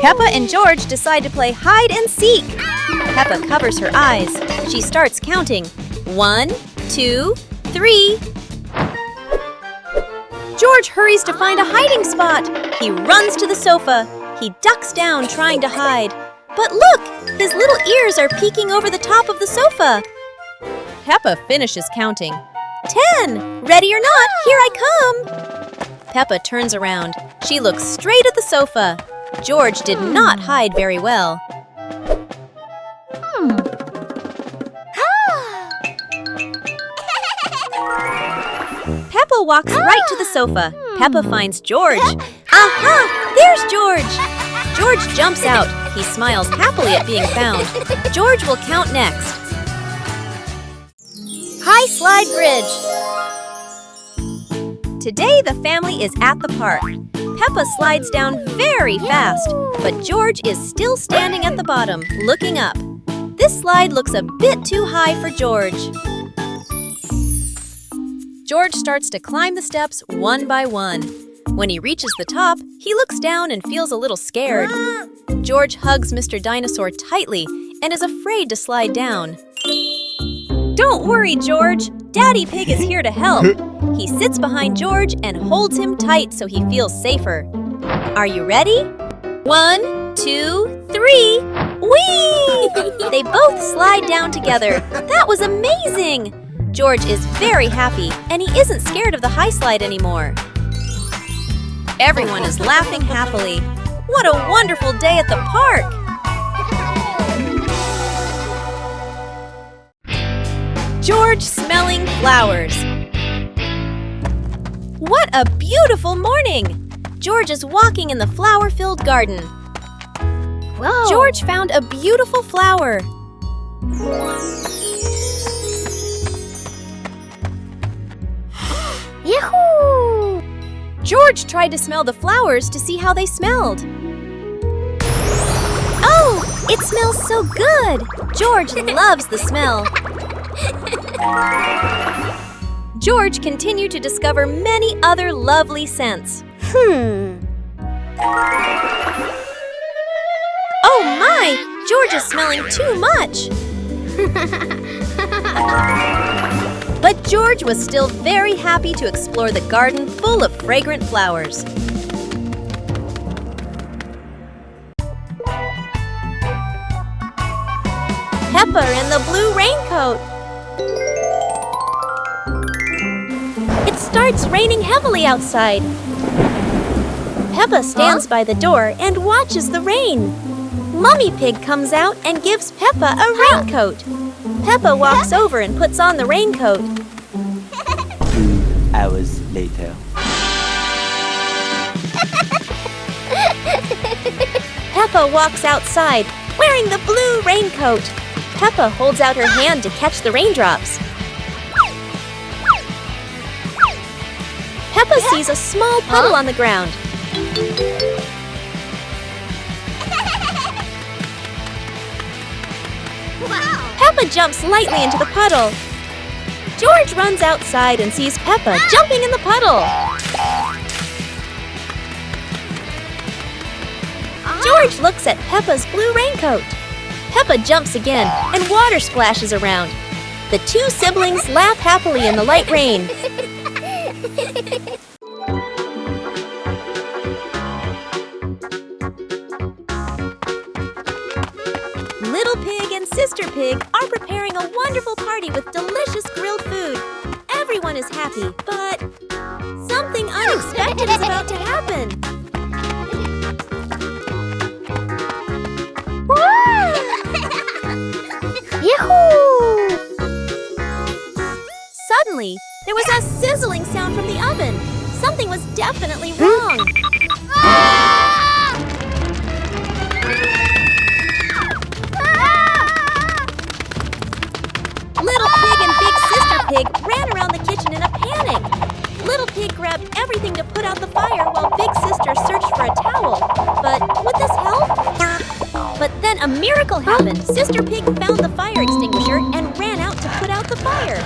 Peppa and George decide to play hide and seek. Peppa covers her eyes. She starts counting. 1, 2, 3. George hurries to find a hiding spot. He runs to the sofa. He ducks down trying to hide. But look, his little ears are peeking over the top of the sofa. Peppa finishes counting. 10! Ready or not, here I come! Peppa turns around. She looks straight at the sofa. George did not hide very well. Peppa walks right to the sofa. Peppa finds George. Aha! There's George! George jumps out. He smiles happily at being found. George will count next. High Slide Bridge. Today the family is at the park. Peppa slides down very fast, but George is still standing at the bottom, looking up. This slide looks a bit too high for George. George starts to climb the steps one by one. When he reaches the top, he looks down and feels a little scared. George hugs Mr. Dinosaur tightly and is afraid to slide down. Don't worry, George. Daddy Pig is here to help. He sits behind George and holds him tight so he feels safer. Are you ready? 1, 2, 3. Whee! They both slide down together. That was amazing! George is very happy and he isn't scared of the high slide anymore. Everyone is laughing happily. What a wonderful day at the park! George smelling flowers. What a beautiful morning! George is walking in the flower-filled garden. Whoa. George found a beautiful flower. Yahoo! George tried to smell the flowers to see how they smelled. Oh, it smells so good! George loves the smell. George continued to discover many other lovely scents. Oh my! George is smelling too much! But George was still very happy to explore the garden full of fragrant flowers. Peppa in the blue raincoat. It starts raining heavily outside. Peppa stands by the door and watches the rain. Mummy Pig comes out and gives Peppa a raincoat. Peppa walks over and puts on the raincoat. 2 hours later. Peppa walks outside, wearing the blue raincoat. Peppa holds out her hand to catch the raindrops. Peppa sees a small puddle on the ground. Wow! Peppa jumps lightly into the puddle. George runs outside and sees Peppa jumping in the puddle. George looks at Peppa's blue raincoat. Peppa jumps again and water splashes around. The two siblings laugh happily in the light rain. Little Pig and Sister Pig are preparing a wonderful party with delicious grilled food. Everyone is happy, but something unexpected is about to happen. Yahoo! Suddenly, there was a sizzling sound from the oven. Something was definitely wrong. Little Pig and Big Sister Pig ran around the kitchen in a panic. Little Pig grabbed everything to put out the fire while Big Sister searched for a towel. But would this help? But then a miracle happened. Sister Pig found the fire extinguisher and ran out to put out the fire.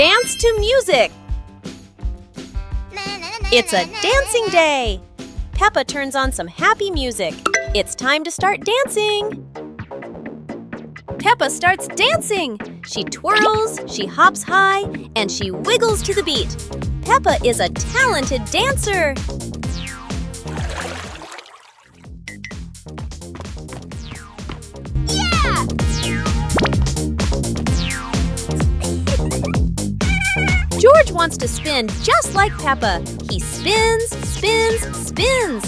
Dance to music! It's a dancing day! Peppa turns on some happy music. It's time to start dancing! Peppa starts dancing! She twirls, she hops high, and she wiggles to the beat. Peppa is a talented dancer! Yeah! George wants to spin just like Peppa. He spins, spins, spins.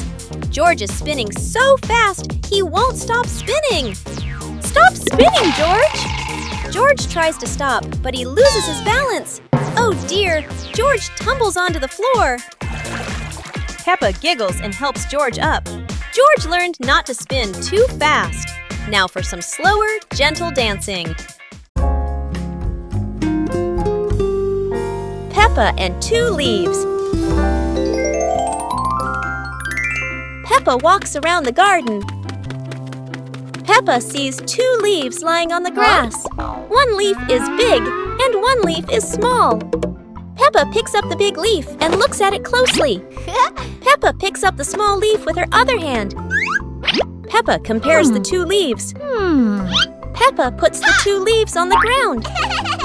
George is spinning so fast, he won't stop spinning. Stop spinning, George! George tries to stop, but he loses his balance. Oh dear, George tumbles onto the floor. Peppa giggles and helps George up. George learned not to spin too fast. Now for some slower, gentle dancing. Peppa and 2 leaves. Peppa walks around the garden. Peppa sees 2 leaves lying on the grass. One leaf is big and one leaf is small. Peppa picks up the big leaf and looks at it closely. Peppa picks up the small leaf with her other hand. Peppa compares the 2 leaves. Peppa puts the 2 leaves on the ground.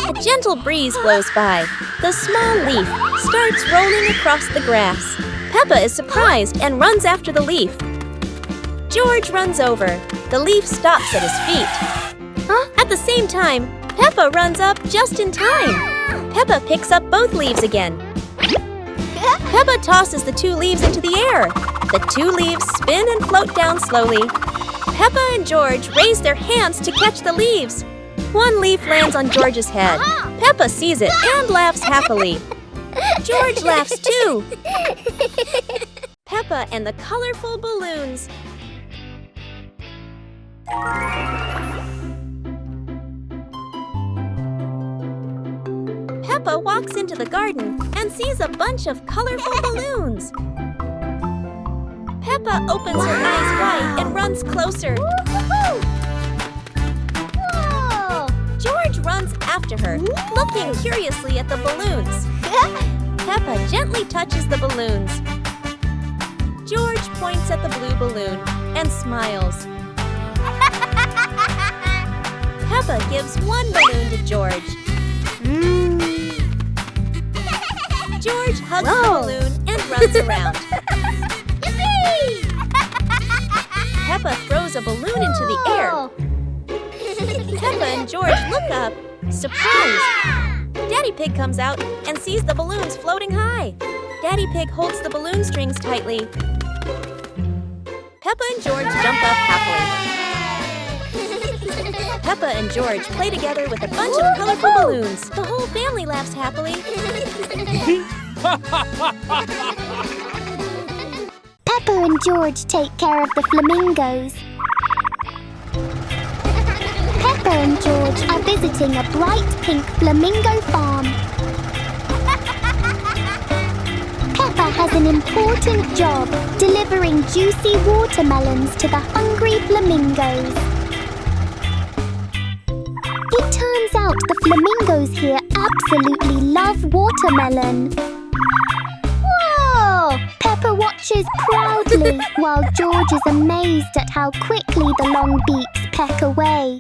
A gentle breeze blows by. The small leaf starts rolling across the grass. Peppa is surprised and runs after the leaf. George runs over. The leaf stops at his feet. At the same time, Peppa runs up just in time. Peppa picks up both leaves again. Peppa tosses the 2 leaves into the air. The 2 leaves spin and float down slowly. Peppa and George raise their hands to catch the leaves. One leaf lands on George's head. Peppa sees it and laughs happily. George laughs too. Peppa and the colorful balloons. Peppa walks into the garden and sees a bunch of colorful balloons. Peppa opens her eyes wide and runs closer. George runs after her, looking curiously at the balloons. Peppa gently touches the balloons. George points at the blue balloon and smiles. Peppa gives one balloon to George. George hugs the balloon and runs around. Peppa throws a balloon into the air. Peppa and George look up, surprised. Daddy Pig comes out and sees the balloons floating high. Daddy Pig holds the balloon strings tightly. Peppa and George jump up happily. Peppa and George play together with a bunch of colorful balloons. The whole family laughs happily. Peppa and George take care of the flamingos. Peppa and George are visiting a bright pink flamingo farm. Peppa has an important job, delivering juicy watermelons to the hungry flamingos. It turns out the flamingos here absolutely love watermelon. Whoa! Peppa watches proudly while George is amazed at how quickly the long beaks peck away.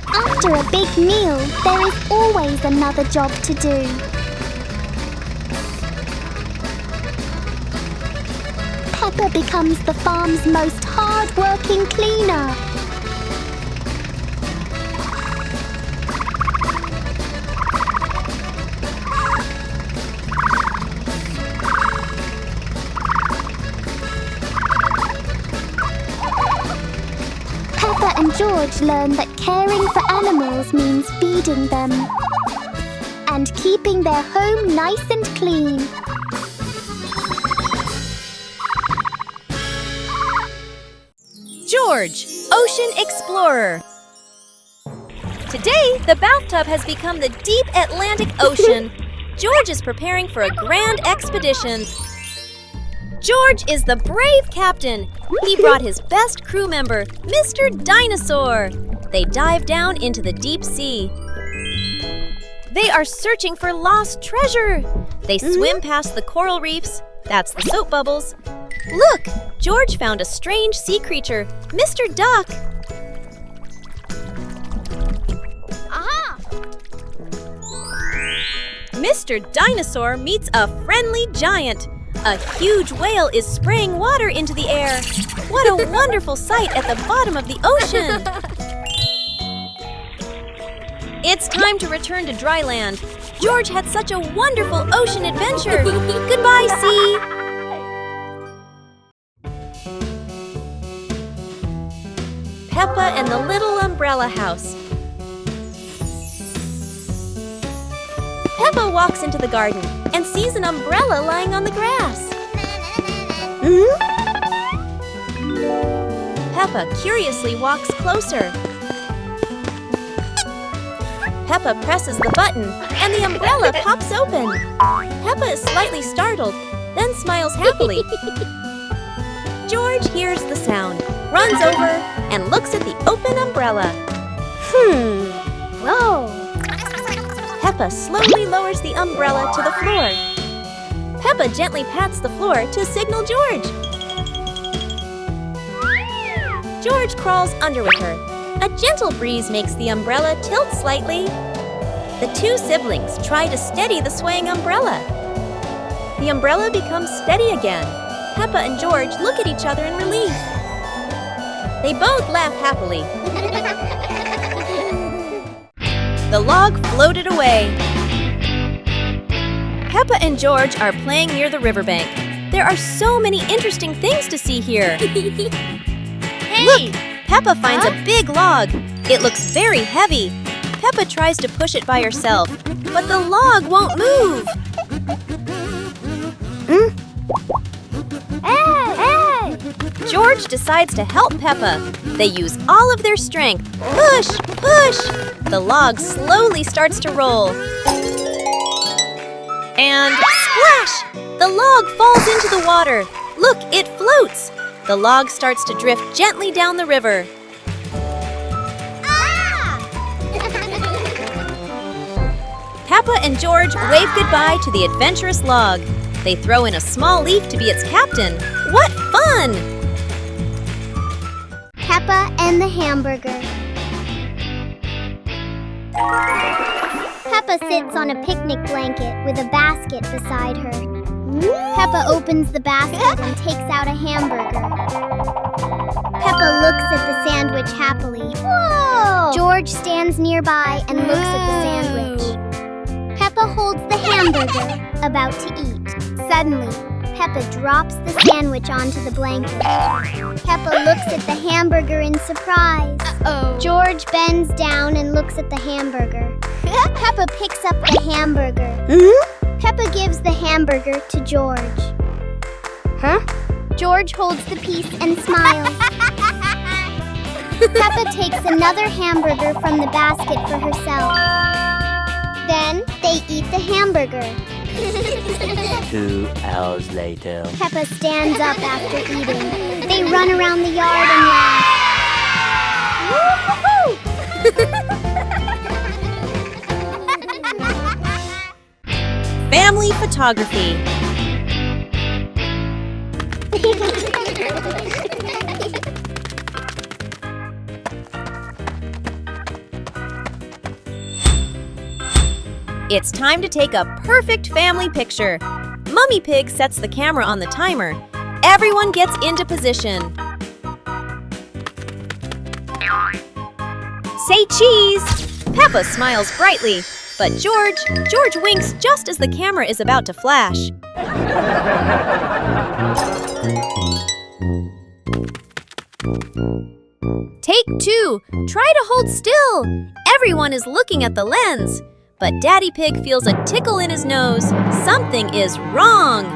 After a big meal, there is always another job to do. Peppa becomes the farm's most hard-working cleaner. Peppa and George learn that caring for animals means feeding them and keeping their home nice and clean. George, Ocean Explorer. Today, the bathtub has become the deep Atlantic Ocean. George is preparing for a grand expedition. George is the brave captain. He brought his best crew member, Mr. Dinosaur. They dive down into the deep sea. They are searching for lost treasure. They swim past the coral reefs. That's the soap bubbles. Look, George found a strange sea creature, Mr. Duck. Aha! Mr. Dinosaur meets a friendly giant. A huge whale is spraying water into the air. What a wonderful sight at the bottom of the ocean. It's time to return to dry land. George had such a wonderful ocean adventure. Goodbye, sea. Peppa and the Little Umbrella House. Peppa walks into the garden and sees an umbrella lying on the grass. Peppa curiously walks closer. Peppa presses the button and the umbrella pops open. Peppa is slightly startled, then smiles happily. George hears the sound, runs over, and looks at the open umbrella. Whoa! Peppa slowly lowers the umbrella to the floor. Peppa gently pats the floor to signal George. George crawls under with her. A gentle breeze makes the umbrella tilt slightly. The two siblings try to steady the swaying umbrella. The umbrella becomes steady again. Peppa and George look at each other in relief. They both laugh happily. The log floated away. Peppa and George are playing near the riverbank. There are so many interesting things to see here. Hey! Look! Peppa finds a big log. It looks very heavy. Peppa tries to push it by herself, but the log won't move. Hey! George decides to help Peppa. They use all of their strength. Push! Push! The log slowly starts to roll. And splash! The log falls into the water. Look, it floats. The log starts to drift gently down the river. Peppa and George wave goodbye to the adventurous log. They throw in a small leaf to be its captain. What fun! Peppa and the hamburger. Peppa sits on a picnic blanket with a basket beside her. Peppa opens the basket and takes out a hamburger. Peppa looks at the sandwich happily. Whoa! George stands nearby and looks at the sandwich. Peppa holds the hamburger, about to eat. Suddenly, Peppa drops the sandwich onto the blanket. Peppa looks at the hamburger in surprise. George bends down and looks at the hamburger. Peppa picks up the hamburger. Peppa gives the hamburger to George. George holds the piece and smiles. Peppa takes another hamburger from the basket for herself. Then they eat the hamburger. 2 hours later. Peppa stands up after eating. They run around the yard and laugh. Family photography. It's time to take a perfect family picture. Mummy Pig sets the camera on the timer. Everyone gets into position. Say cheese! Peppa smiles brightly, but George winks just as the camera is about to flash. Take 2. Try to hold still. Everyone is looking at the lens. But Daddy Pig feels a tickle in his nose. Something is wrong.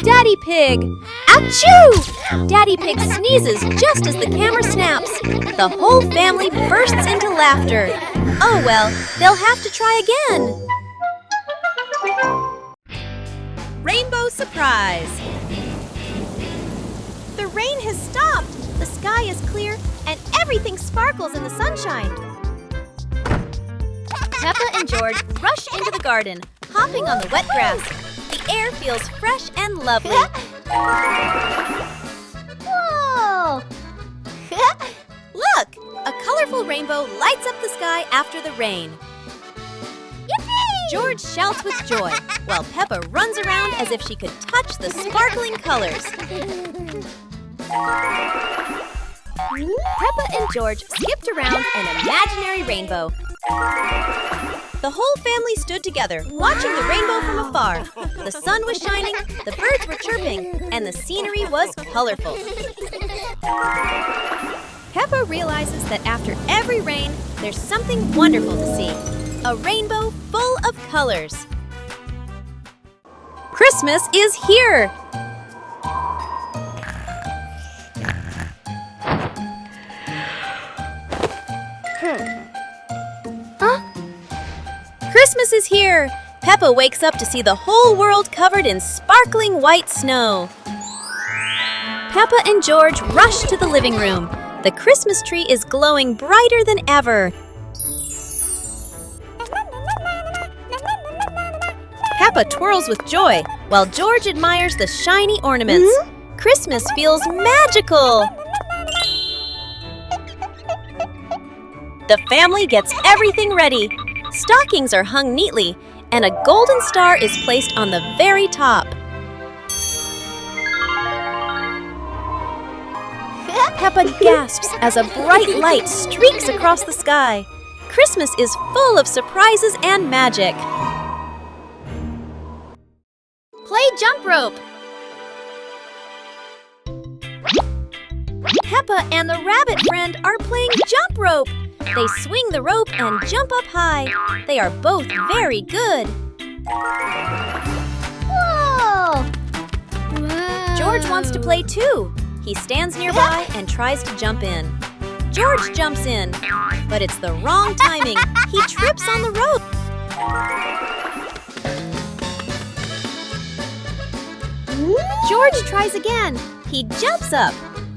Daddy Pig! Achoo! Daddy Pig sneezes just as the camera snaps. The whole family bursts into laughter. Oh well, they'll have to try again. Rainbow surprise! The rain has stopped! The sky is clear and everything sparkles in the sunshine. Peppa and George rush into the garden, hopping on the wet grass. The air feels fresh and lovely. Whoa! Look! A colorful rainbow lights up the sky after the rain. Yippee! George shouts with joy, while Peppa runs around as if she could touch the sparkling colors. Peppa and George skipped around an imaginary rainbow. The whole family stood together, watching the rainbow from afar. The sun was shining, the birds were chirping, and the scenery was colorful. Peppa realizes that after every rain, there's something wonderful to see. A rainbow full of colors. Christmas is here! Christmas is here! Peppa wakes up to see the whole world covered in sparkling white snow. Peppa and George rush to the living room. The Christmas tree is glowing brighter than ever. Peppa twirls with joy, while George admires the shiny ornaments. Christmas feels magical! The family gets everything ready. Stockings are hung neatly, and a golden star is placed on the very top. Peppa gasps as a bright light streaks across the sky. Christmas is full of surprises and magic. Play jump rope! Peppa and the rabbit friend are playing jump rope. They swing the rope and jump up high. They are both very good. Whoa! George wants to play too. He stands nearby and tries to jump in. George jumps in, but it's the wrong timing. He trips on the rope. George tries again. He jumps up.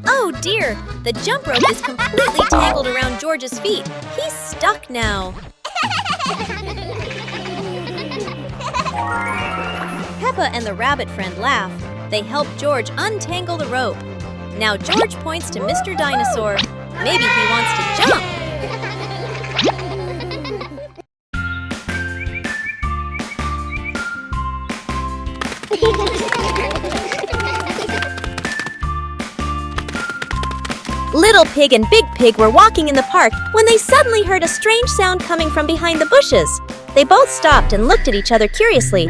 Oh dear, the jump rope is completely tangled around George's feet. He's stuck now. Peppa and the rabbit friend laugh. They help George untangle the rope. Now George points to Mr. Dinosaur. Maybe he wants to jump. Little Pig and Big Pig were walking in the park when they suddenly heard a strange sound coming from behind the bushes. They both stopped and looked at each other curiously.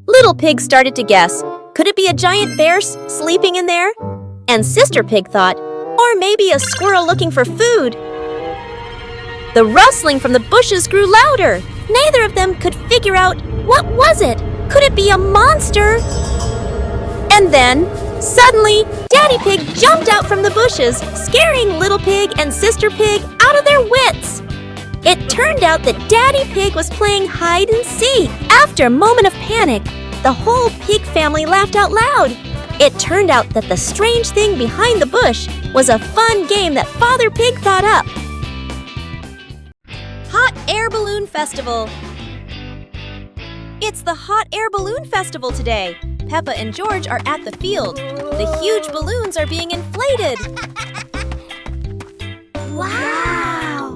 Little Pig started to guess. Could it be a giant bear sleeping in there? And Sister Pig thought, or maybe a squirrel looking for food. The rustling from the bushes grew louder. Neither of them could figure out, what was it? Could it be a monster? And then, suddenly, Daddy Pig jumped out from the bushes, scaring Little Pig and Sister Pig out of their wits. It turned out that Daddy Pig was playing hide and seek. After a moment of panic, the whole pig family laughed out loud. It turned out that the strange thing behind the bush was a fun game that Father Pig thought up. Hot Air Balloon Festival. It's the Hot Air Balloon Festival today. Peppa and George are at the field. The huge balloons are being inflated. Wow!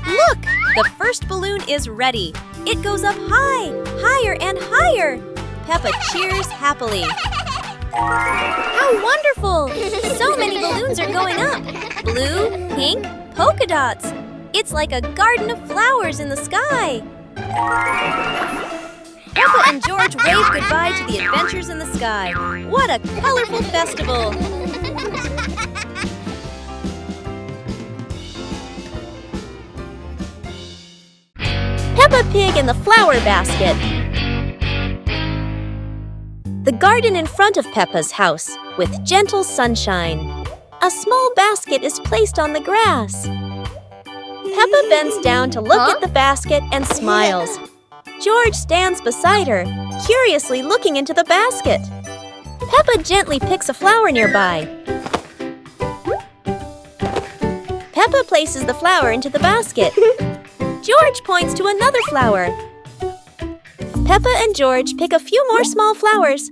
Look! The first balloon is ready. It goes up high, higher and higher. Peppa cheers happily. How wonderful! So many balloons are going up. Blue, pink, polka dots. It's like a garden of flowers in the sky. Peppa and George wave goodbye to the adventures in the sky. What a colorful festival! Peppa Pig in the flower basket. The garden in front of Peppa's house, with gentle sunshine. A small basket is placed on the grass. Peppa bends down to look at the basket and smiles. George stands beside her, curiously looking into the basket. Peppa gently picks a flower nearby. Peppa places the flower into the basket. George points to another flower. Peppa and George pick a few more small flowers.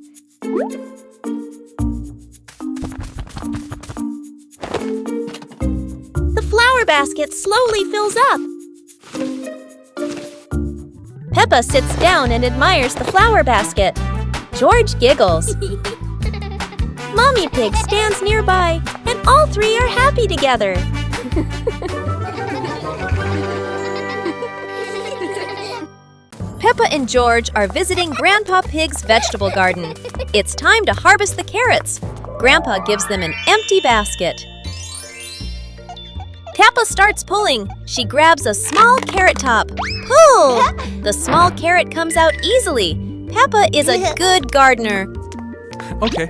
The flower basket slowly fills up. Peppa sits down and admires the flower basket. George giggles. Mommy Pig stands nearby, and all three are happy together. Peppa and George are visiting Grandpa Pig's vegetable garden. It's time to harvest the carrots. Grandpa gives them an empty basket. Peppa starts pulling. She grabs a small carrot top. Pull! The small carrot comes out easily. Peppa is a good gardener. Okay.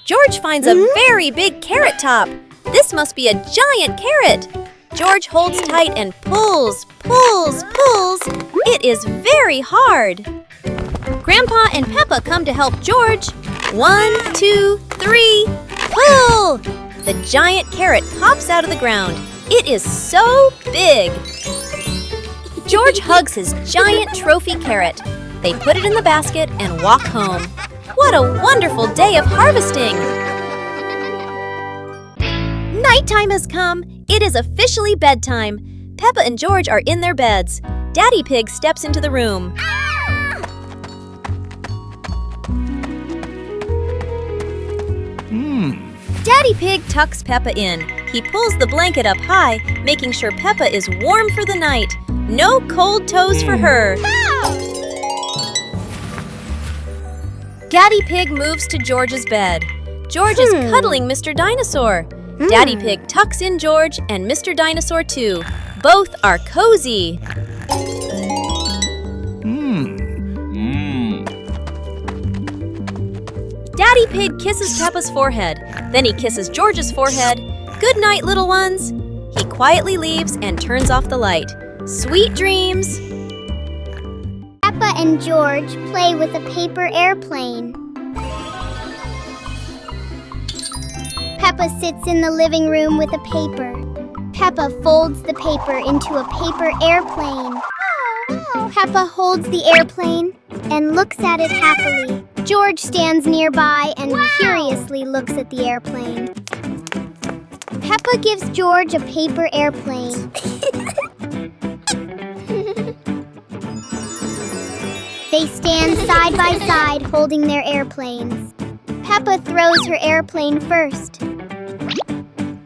George finds a very big carrot top. This must be a giant carrot. George holds tight and pulls, pulls, pulls. It is very hard. Grandpa and Peppa come to help George. 1, 2, 3, pull! The giant carrot pops out of the ground. It is so big. George hugs his giant trophy carrot. They put it in the basket and walk home. What a wonderful day of harvesting! Nighttime has come. It is officially bedtime. Peppa and George are in their beds. Daddy Pig steps into the room. Daddy Pig tucks Peppa in. He pulls the blanket up high, making sure Peppa is warm for the night. No cold toes for her. Daddy Pig moves to George's bed. George is cuddling Mr. Dinosaur. Daddy Pig tucks in George and Mr. Dinosaur too. Both are cozy. Daddy Pig kisses Peppa's forehead. Then he kisses George's forehead. Good night, little ones. He quietly leaves and turns off the light. Sweet dreams. Peppa and George play with a paper airplane. Peppa sits in the living room with a paper. Peppa folds the paper into a paper airplane. Peppa holds the airplane and looks at it happily. George stands nearby and curiously looks at the airplane. Peppa gives George a paper airplane. They stand side by side holding their airplanes. Peppa throws her airplane first.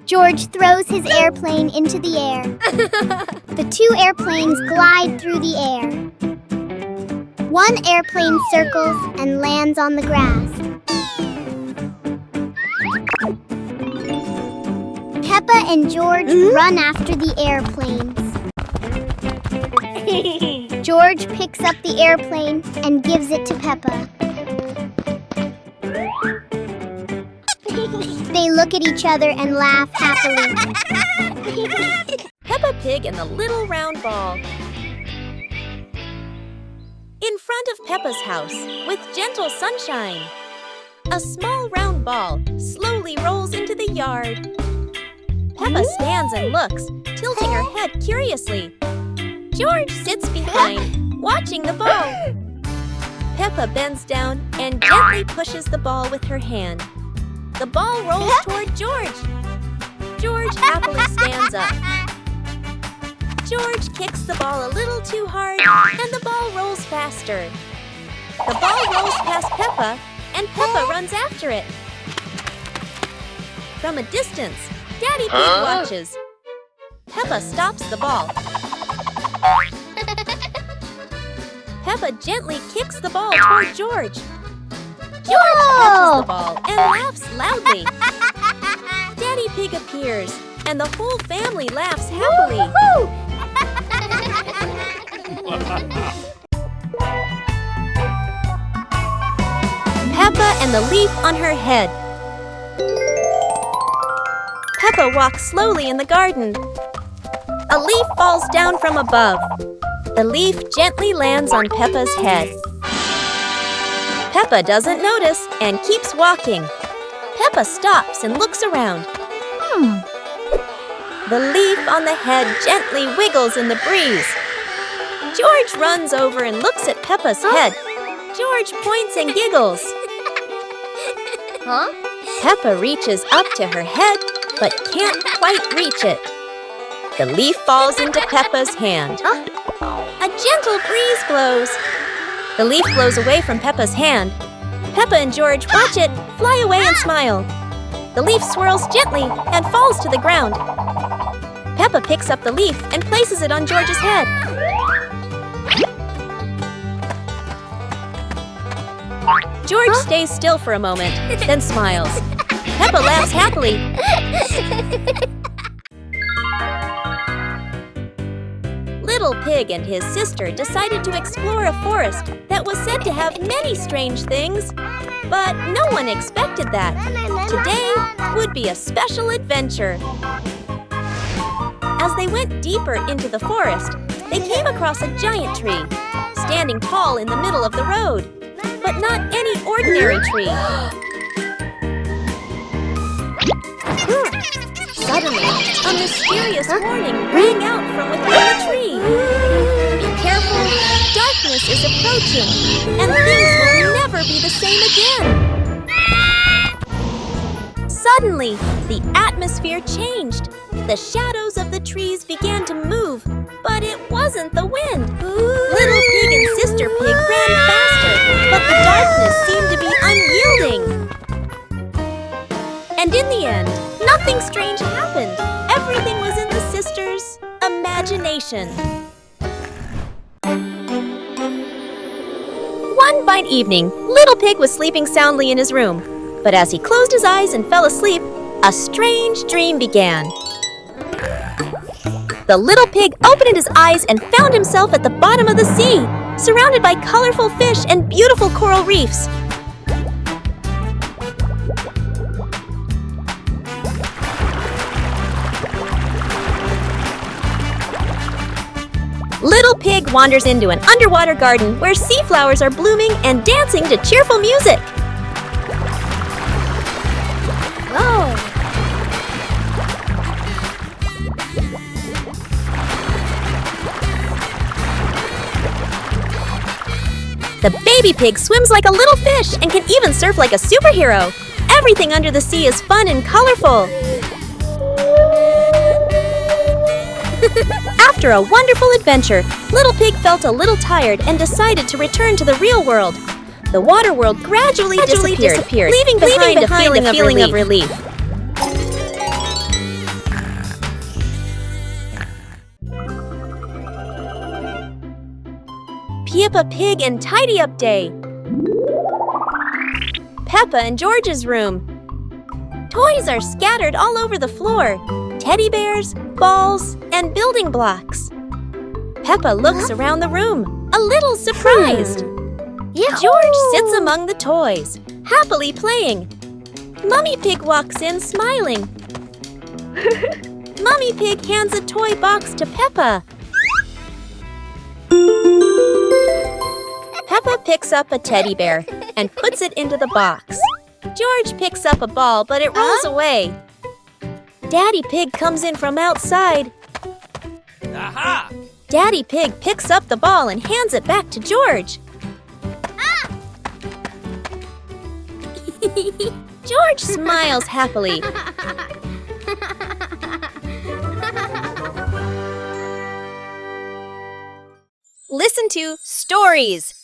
George throws his airplane into the air. The two airplanes glide through the air. One airplane circles and lands on the grass. Peppa and George run after the airplanes. George picks up the airplane and gives it to Peppa. They look at each other and laugh happily. Peppa Pig and the little round ball. In front of Peppa's house, with gentle sunshine, a small round ball slowly rolls into the yard. Peppa stands and looks, tilting her head curiously. George sits behind, watching the ball. Peppa bends down and gently pushes the ball with her hand. The ball rolls toward George. George happily stands up. George kicks the ball a little too hard, and the ball rolls faster. The ball rolls past Peppa, and Peppa runs after it. From a distance, Daddy Pig watches. Peppa stops the ball. Peppa gently kicks the ball toward George. George catches the ball and laughs loudly. Daddy Pig appears, and the whole family laughs happily. and the leaf on her head. Peppa walks slowly in the garden. A leaf falls down from above. The leaf gently lands on Peppa's head. Peppa doesn't notice and keeps walking. Peppa stops and looks around. The leaf on the head gently wiggles in the breeze. George runs over and looks at Peppa's head. George points and giggles. Peppa reaches up to her head, but can't quite reach it. The leaf falls into Peppa's hand. A gentle breeze blows. The leaf blows away from Peppa's hand. Peppa and George watch it fly away and smile. The leaf swirls gently and falls to the ground. Peppa picks up the leaf and places it on George's head. George stays still for a moment, then smiles. Peppa laughs happily. Little Pig and his sister decided to explore a forest that was said to have many strange things. But no one expected that. Today would be a special adventure. As they went deeper into the forest, they came across a giant tree, standing tall in the middle of the road. But not any ordinary tree. Suddenly, a mysterious warning rang out from within the tree. Be careful, darkness is approaching, and things will never be the same again. Suddenly, the atmosphere changed. The shadows of the trees began to move, but it wasn't the wind. Little Pig and Sister Pig ran faster, but the darkness seemed to be unyielding. And in the end, nothing strange happened. Everything was in the sisters' imagination. One fine evening, Little Pig was sleeping soundly in his room. But as he closed his eyes and fell asleep, a strange dream began. The little pig opened his eyes and found himself at the bottom of the sea, surrounded by colorful fish and beautiful coral reefs. Little Pig wanders into an underwater garden where sea flowers are blooming and dancing to cheerful music. The baby pig swims like a little fish and can even surf like a superhero. Everything under the sea is fun and colorful. After a wonderful adventure, Little Pig felt a little tired and decided to return to the real world. The water world gradually disappeared, leaving behind a feeling of relief. Peppa Pig and Tidy Up Day. Peppa and George's room. Toys are scattered all over the floor. Teddy bears, balls, and building blocks. Peppa looks around the room, a little surprised. George sits among the toys, happily playing. Mummy Pig walks in smiling. Mummy Pig hands a toy box to Peppa. Peppa picks up a teddy bear and puts it into the box. George picks up a ball, but it rolls away. Daddy Pig comes in from outside. Aha! Daddy Pig picks up the ball and hands it back to George. George smiles happily. Listen to Stories.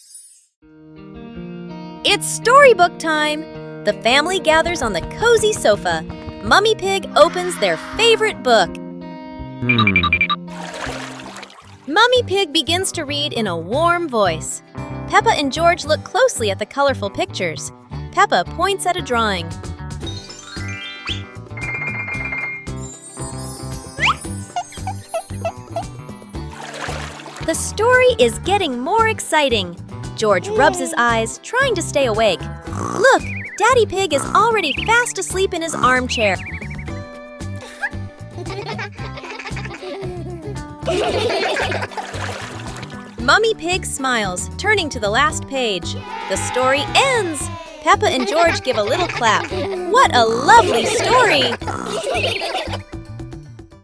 It's storybook time. The family gathers on the cozy sofa. Mummy Pig opens their favorite book. Mummy Pig begins to read in a warm voice. Peppa and George look closely at the colorful pictures. Peppa points at a drawing. The story is getting more exciting. George rubs his eyes, trying to stay awake. Look, Daddy Pig is already fast asleep in his armchair. Mummy Pig smiles, turning to the last page. The story ends! Peppa and George give a little clap. What a lovely story!